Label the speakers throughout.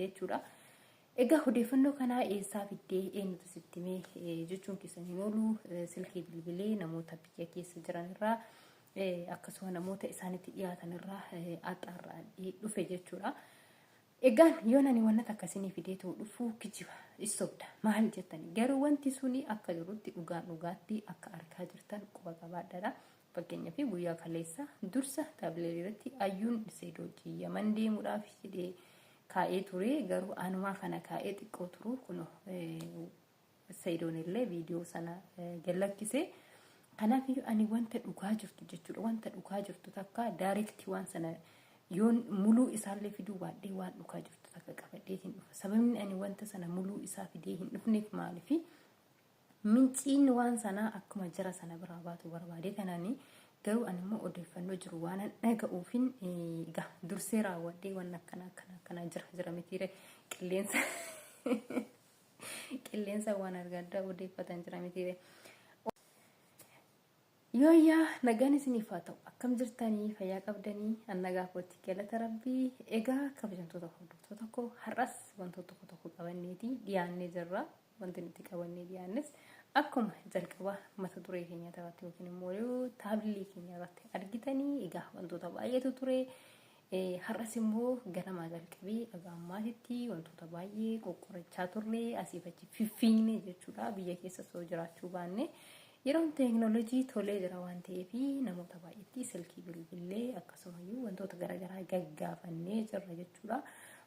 Speaker 1: jechuudha. Egaa odeeffannoo kana eessaa fiddee eenyutu sitti himee jechuun keessaniin oolu silkii bilbilee namoota biyya keessa jiran irraa akkasuma namoota isaanitti dhiyaatan irraa axxaarraa dhufe jechuudha. Egaan yoo nani wanta akkasii fidee ta'u dhufu kijiba isobda maal jettani garuu wanti suni akka jirutti dhugaatti akka argaa jirtan quba qabaadha. Fakkeenyaaf guyyaa kaleessa dursa taabileetii irratti ayyuun Seedoo Yaman deemuudhaaf jedhee kaa'ee ture garuu anumaa kana kaa'ee xiqqoo turu kun Seedoon illee viidiyoo sana gallakkise. Kanaaf ani wanta dhugaa jirtu jechuudha wanta dhugaa jirtu takka daayirektii waan sana yoon muluu isaallee fiduu baadhee waan dhugaa jirtu takka qabadhee hin dhufa. Sababni ani wanta sana muluu isaa fidee hin dhufneef maaliif minciin waan sana akkuma jara sana biraa baatu barbaade kanani garuu ani immoo odeeffannoo jiru waan dhaga'uufin egaa dursee raawwadhee waan akkana jira mitiire qilleensa waan argadda odeeffatan jira mitiire. Yooyaa nagaan isiniif haa ta'u akkam jirtanii fayyaa qabdanii annagaa kootti galata rabbii. Egaa kabajamtoota hordoftoota koo har'as wantoota tokko qabanneeti dhiyaannee jirra. Wanti nuti qabannee dhiyaannes akkuma jalqaba mata duree keenya irratti yookiin immoo taabilii keenya irratti argitanii egaa wantoota baay'eetu ture. Har'as immoo ganamaa jalqabee egaa ammaatitti wantoota baay'ee qoqqorachaa turre asiif achi fiffiigne jechuudha. Biyya keessa soo jiraachuu baanne yeroon teekinooloojii tolee jira waan ta'eef namoota baay'eetti silkii bilbilee akkasumayyuu wantoota garaagaraa gaggaafannee jirra jechuudha.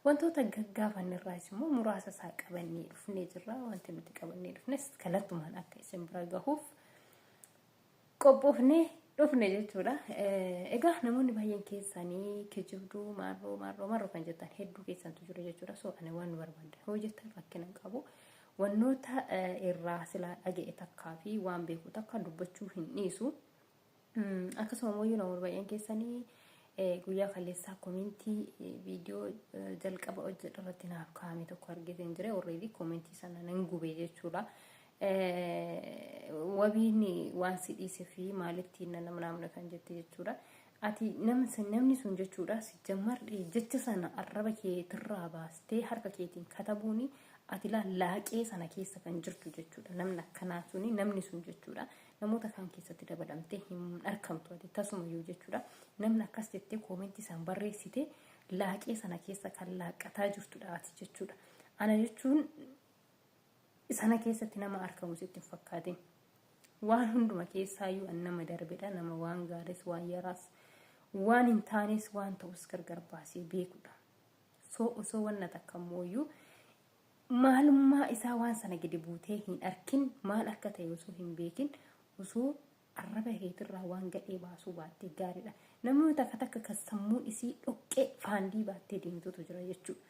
Speaker 1: Wantoota gaggaafanne irraas immoo muraasa isaa qabannee dhufnee jirra. Wanti nuti qabannee dhufnes kallattumaan akka isin bira gahuuf qophoofnee dhufne jechuudha. Egaa namoonni baay'een keessanii kijibduu maarroo kan jettan hedduu keessantu jiru jechuudha. So ani waan barbaadde hojjetan rakkina hin qabu. Wannoota irraa silaa dhaga'e takkaa fi waan beeku takka dubbachuu hin dhiisu. Akkasuma immoo namoonni baay'een keessanii guyyaa kaleessaa komentii viidiyoo jalqaba hojjedha irratti naaf kaa'ame tokko argite hin jire already komentii sana nan gube jechuudha. Wabiin waan si dhiise fi maalitti namna kan jette jechuudha. Ati namni sun jechuudha sijjammar jecha sana arraba keetirraa baastee harka keetiin katabuuni ati laaqee sana keessa kan jirtu jechuudha. Namni akkanaa suni namni sun jechuudha. Namoota kan keessatti dabalamtee hin argamtu ati tasumayyuu jechuudha. Namni akkas jettee koomentii san barreessite laaqee sana keessa kan laaqataa jirtudha ati jechuudha. Ana jechuun sana keessatti nama argamu sitti hin fakkaatin. Waan hunduma keessaayyuu an nama darbedha. Nama waan gaaris waan yaraas waan hin taanes waan ta'us gargar baasee beekudha. Osoo wanna takka mooyyuu maalummaa isaa waan sana gadi buutee hin arkin maal akka ta'e osoo hin beekin osoo arraba keetirraa waan gadhee baasuu baattee gaariidha. Namoonni takka kan sammuun isii dhoqqee faandii baattee deemtutu jira jechuudha.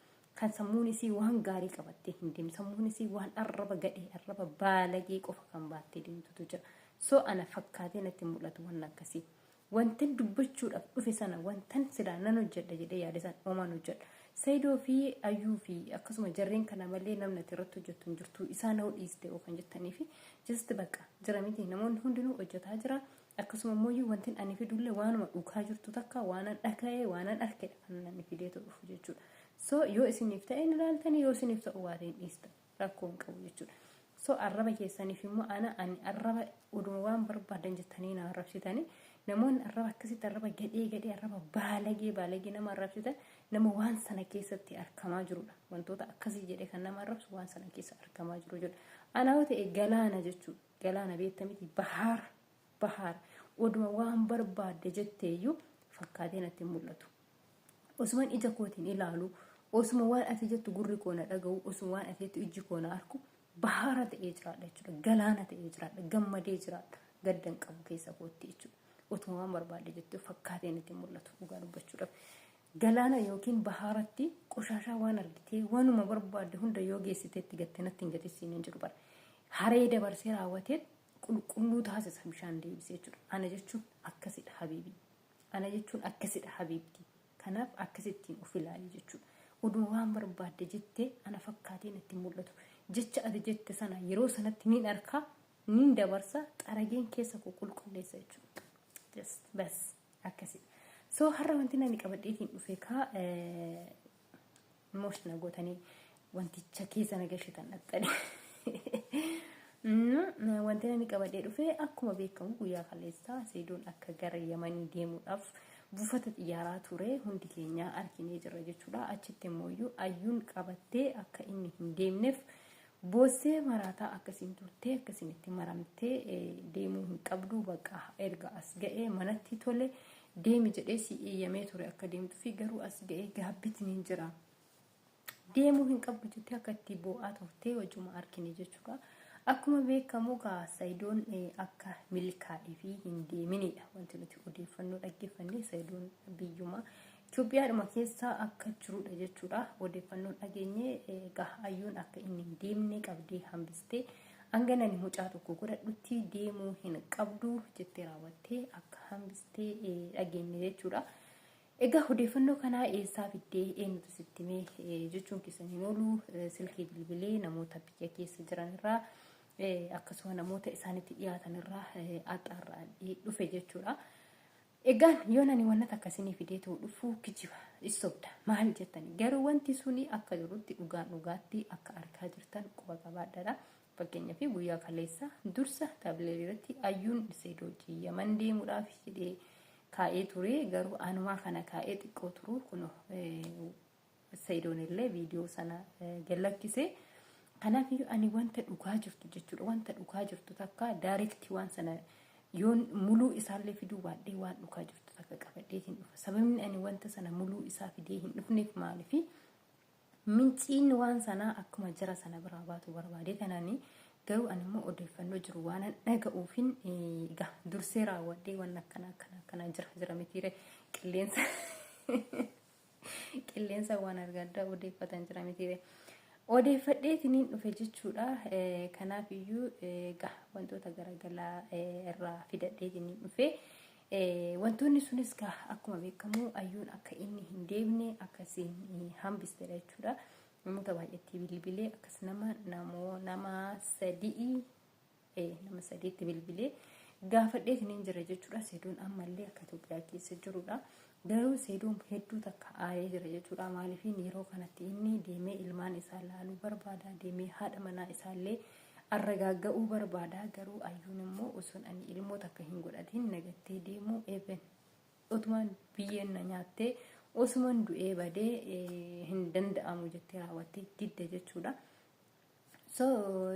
Speaker 1: Kan sammuun isii waan gaarii qabattee hin deemne sammuun isii waan arraba gadhee arraba baalagee qofa kan baattee deemtutu jira. So ana fakkaatee natti mul'atu waan akkasii. Wanti dubbachuudhaaf dhufe sana wantan silaa nan hojjedha jedhee yaadasan oomaan hojjedha. Seedoo fi ayyuu fi akkasuma jarreen kana malee namni irratti hojjetu hin jirtu isaan hoo dhiiste kan jettanii fi just bakka jira miti namoonni hundinuu hojjetaa jira. Akkasuma immoo wanti ani fidullee waanuma dhugaa jirtu takka waanan dhaga'ee waanan arkedha kan namni fideetu dhufu jechuudha. So yoo isiniif ta'e ni ilaaltanii yoo isiniif ta'u waatiin dhiista rakkoo hin qabu jechuudha. So arraba keessaniif immoo ani arraba oduma waan barbaadan jettanii na arrabsitanii namoonni arraba akkasitti arraba gadhee arraba baalagee nama arrabsitan nama waan sana keessatti argamaa jirudha. Wantoota akkasii jedhee kan nama arrabsu waan sana keessa argamaa jiru jechuudha. Ana yoo ta'e galaana jechuudha. Galaana beektaa miti bahaar oduma waan barbaadde jetteeyyuu fakkaatee natti mul'atu. Osumaan ija kootiin ilaalu osuma waan ati jettu gurri koona dhaga'u osuma waan ati jettu iji koona arku bahaara ta'ee jiraadha jechuudha. Galaana ta'ee jiraadha. Gammadee jiraadha. Gaddan qabu keessa kootti jechuudha. Otuma waan barbaadde jettu fakkaatee natti mul'atu dhugaa dubbachuudhaaf. Galaana yookiin bahaaratti qoshaashaa waan argitee waanuma barbaadde hunda yoo geessiteetti gattee natti hin gatisiin hin jiru bara. Haree dabarsee raawwatee qulqulluu taasisa bishaan deebisee jechuudha. Ana jechuun akkasidha habiibii. Ana jechuun akkasidha habiibti. Kanaaf akkasittiin of ilaali jechuudha. Oduma waan barbaadde jettee ana fakkaatee natti mul'atu. Jecha ati jette sana yeroo sanatti niin arkaa niin dabarsa xarageen keessa qulqulleessa jechuudha. Just bas akkasidha. So har'a wanti nani qabadheetiin dhufe moshna gootanii wanticha keessa nagashitan dhaxxanii. Wanti inni qabadee dhufee akkuma beekamu guyyaa kaleessaa Seedoon akka gara Yamanii deemuudhaaf buufata xiyyaaraa ture hundi keenya arginee jirra jechuudha. Achitti immoo ayyuun qabattee akka inni hin deemneef boossee maraataa akkasiin turtee akkasitti maramtee deemuu hin qabdu bakka erga as ga'ee manatti tole deemi jedhee si eeyyamee ture akka deemtu fi garuu as ga'ee gaabbitiin hin jira. Deemuu hin qabdu jettee akka itti boo'aa turtee wajjuma argine jechuudha. Akkuma beekamu gaa Seedoon akka milkaa'ee fi hin deeminidha. Wanti nuti odeeffannoo dhaggeeffanne Seedoon biyyuma Itoophiyaadhuma keessa akka jirudha jechuudha. Odeeffannoo dhageenye gaa ayyuun akka inni hin deemne qabdee hambistee hanganani mucaa tokko godhadhutti deemuu hin qabdu jettee raawwattee akka hambistee dhageenye jechuudha. Egaa odeeffannoo kana eessaa fiddee eenyutu sitti hime jechuun keessaniin oolu silkii bilbilee namoota biyya keessa jiran irraa akkasuma namoota isaanitti dhiyaatan irraa axxaarraa dhufe jechuudha. Egaan yoo nani wanta akkasii fidee ta'u dhufu kijiba isobda maal jettani garuu wanti suni akka jirutti dhugaatti akka argaa jirtan quba qabaadha. Fakkeenyaaf guyyaa kaleessa dursa taabileerii irratti ayyuun Seedoo Yaman deemuudhaaf jedhee kaa'ee ture garuu anumaa kana kaa'ee xiqqoo turu kun Seedoon illee viidiyoo sana gallakkise. Kanaaf ani wanta dhugaa jirtu jechuudha. Wanta dhugaa jirtu takka daayirektii waan sana yoon muluu isaallee fiduu baadhee waan dhugaa jirtu takka qabadhee hin dhufa. Sababni ani wanta sana muluu isaa fidee hin dhufneef maaliif minciin waan sana akkuma jara sana biraa baatu barbaade kanaanii garuu ani immoo odeeffannoo jiru waan dhaga'uufin dursee raawwadhee waan akkana jira mitiire qilleensa waan argaddaa odeeffatan jira mitiire. Odeeffadheetiniin dhufe jechuudha. Kanaaf iyyuu wantoota garagalaa irraa fidadheetiniin dhufe. Wantoonni sunis akkuma beekamu ayyuun akka inni hin deemne akkasiin hambiste jechuudha. Namoota baay'eetti bilbilee akkas nama sadiitti bilbilee gaafadheetiniin jira jechuudha. Seedoon ammallee akka Itoophiyaa keessa jirudha. Garuu Seedoon hedduu takka aaree jira jechuudha. Maaliifin yeroo kanatti inni deemee ilmaan isaa laaluu barbaada, deemee haadha manaa isaallee arragaaga'uu barbaada. Garuu ayyuun immoo osoo ani ilmoota akka hin godhatin nagattee deemuu eeben otumaan biyyeen na nyaattee osumaan du'ee badee hin danda'amu jettee raawwattee didde jechuudha. So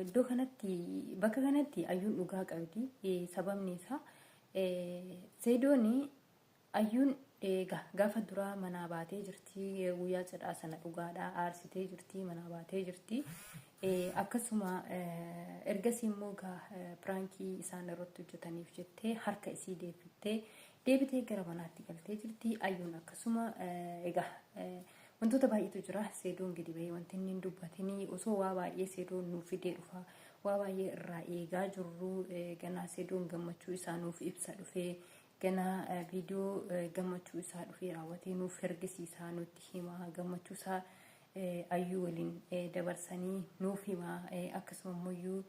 Speaker 1: iddoo kanatti bakka kanatti ayyuun dhugaa qabdi. Sababni isaa Seedoon ayyuun gaafa duraa manaa baatee jirti. Guyyaa cidhaa sana dhugaadhaa aarsitee jirti, manaa baatee jirti. Akkasuma ergasii immoo piraankii isaan irratti hojjetaniif jettee harka isii deebitee gara manaatti galtee jirti. Ayyuun akkasuma wantoota baay'eetu jira. Seedoon gadi bahee wanti inni hin dubbatinii osoo waa baay'ee Seedoon nuuf fidee dhufa. Waa baay'ee irraa eegaa jirru ganaa Seedoon gammachuu isaa nuuf ibsa dhufee ganaa viidiyoo gammachuu isaa dhufee raawwatee nuuf ergisiisaa nutti himaa gammachuu isaa ayyuu waliin dabarsanii nuuf himaa akkasuma immoo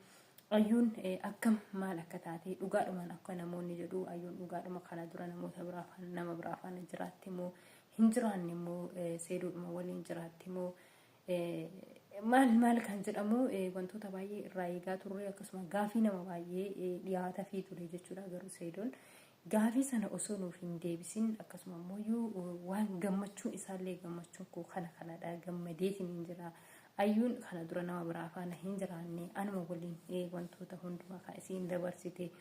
Speaker 1: ayyuun akkam maal akka taate dhugaadhumaan akka namoonni jedhu ayyuun dhugaadhuma kana dura nama biraa faana jiraatti immoo hin jiraanne immoo Seedoodhuma waliin jiraatti immoo maal kan jedhamu wantoota baay'ee irraa eegaa turre akkasuma gaafii nama baay'ee dhiyaata fi ture jechuudha. Garuu Seedoon gaafii sana osoo nuuf hin deebisin akkasuma immoo waan gammachuun isaallee gammachuun koo kanadha gammadeetiin hin jira. Ayyuun kana dura nama biraa faana hin jiraanne anuma waliin wantoota hundumaa kan isiin dabarsite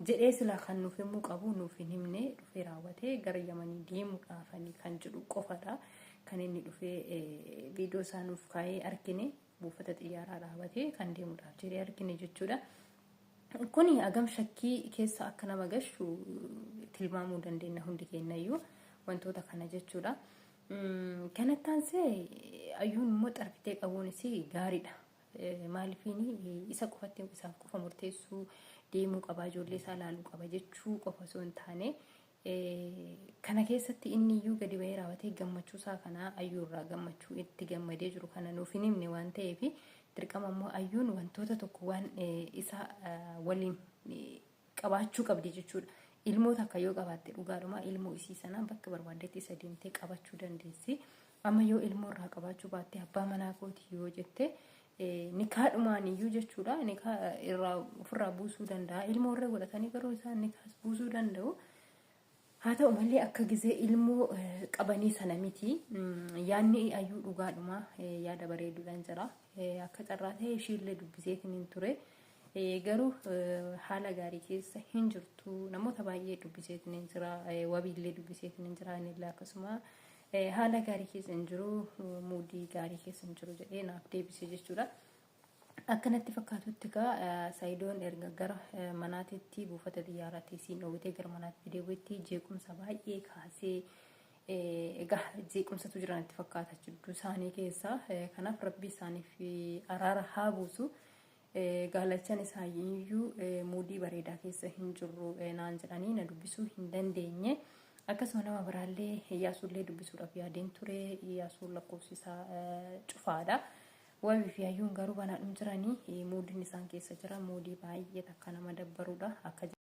Speaker 1: jedhee silaa kan nuuf himuu qabu nuuf hin himne dhufee raawwatee gara Yamanii deemuudhaafanii kan jedhu qofadha. Kan inni dhufee viidiyoo isaa nuuf kaa'ee argine buufata xiyyaaraa dhaabatee kan deemuudhaaf jedhee argine jechuudha. Kuni agam shakkii keessa akka nama gashu tilmaamuu dandeenya hundi keenyayyuu wantoota kana jechuudha. Kanattaansee ayyuun immoo xarfitee qabuunis gaariidha. Maaliifini isa qofatti isaaf qofa murteessuu deemuu qaba ijoollee isaa laaluu qaba jechuu qofa osoo hin taane kana keessatti inni iyyuu gadi bahee raawwatee gammachuu isaa kana ayyuu irraa gammachuu itti gammadee jiru kana nuuf hin himne waan ta'eef dirqama immoo ayyuun wantoota tokko waan isa waliin qabaachuu qabdi jechuudha. Ilmoota akka yoo qabaatte dhugaadhuma ilmoo isii sanaan bakka barbaaddetti isa deemtee qabachuu dandeessi. amma yoo ilmoo irraa qabaachuu baatte abbaa manaa kooti yoo jette nikaadhumaaniyyuu jechuudha nikaa irraa ofirraa buusuu danda'a ilmoo irra godhatanii garuu isaan nikaas buusuu danda'u. haa ta'u malee akka gizee ilmoo qabanii sana miti yaanni ayyuu dhugaadhuma yaada bareeduudhaan jira akka carraa ta'e ishiillee dubbiseetiin hin ture garuu haala gaarii keessa hin jirtu namoota baay'ee dubbiseetiin hin jira wabiillee dubbiseetiin hin jira inillee akkasuma haala gaarii keessa hin jiru muudii gaarii keessa hin jiru jedhee naaf deebisee jechuudha. akkanatti fakkaatutti gaa Saayidoon erga gara manaatitti buufata xiyyaaraatti siin dhowwitee gara manaatti deebi'etti jeequmsa baay'ee kaasee egaa jeequmsatu jiranitti fakkaata jidduu isaanii keessa kanaaf rabbi isaaniif araara haa buusu gaalachan isaayyuu muudii bareedaa keessa hin jirru naan jedhanii na dubbisuu hin dandeenye akkasuma nama biraallee Iyyaasuullee dubbisuudhaaf yaadeen ture Iyyaasuun lakkoofsisaa cufaadha. wabii fi ayyuun garuu banaa jiranii muudin isaan keessa jira muudii baay'ee takka nama dabbaruudha akka